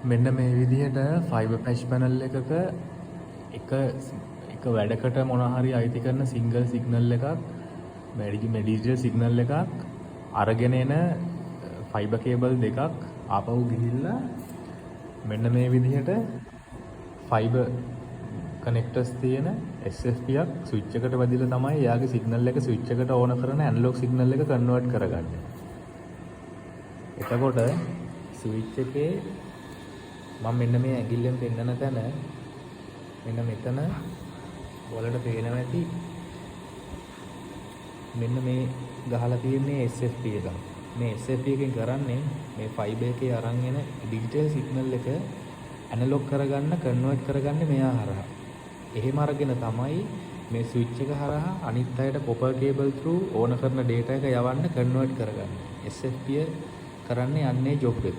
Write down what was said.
මෙන්න මේ විදිහට ෆයිබර් පැච් පැනල් එකක එක වැඩකට මොන හරි අයිති කරන සිංගල් සිග්නල් එකක් ඩිජිටල් සිග්නල් එකක් අරගෙන එන ෆයිබර් කේබල් දෙකක් ආපහු ගිහිල්ලා මෙන්න මේ විදිහට ෆයිබර් කනෙක්ටර්ස් තියෙන SFP එකක් ස්විච් එකට වැදිලා තමයි එයාගේ සිග්නල් එක ස්විච් එකට ඕන කරන ඇනලොග් සිග්නල් එක කන්වර්ට් කරගන්නේ. එතකොට ස්විච් එකේ මම මෙන්න මේ ඇඟිල්ලෙන් පෙන්නන තැන මෙන්න මෙතන ඔයාලට පේනවා ඇති මෙන්න මේ ගහලා තියෙන්නේ SFP එක. මේ SFP එකෙන් කරන්නේ මේ ෆයිබර් එකේ අරන් එන ඩිජිටල් සිග්නල් එක ඇනලොග් කරගන්න කන්වර්ට් කරගන්නේ මෙයා හරහා. එහෙම අරගෙන තමයි මේ ස්විච් එක හරහා අනිත් අයට කොපර් කේබල් through ඕන කරන data එක යවන්න කන්වර්ට් කරගන්නේ. SFP කරන්නේ යන්නේ ජොබ් එක.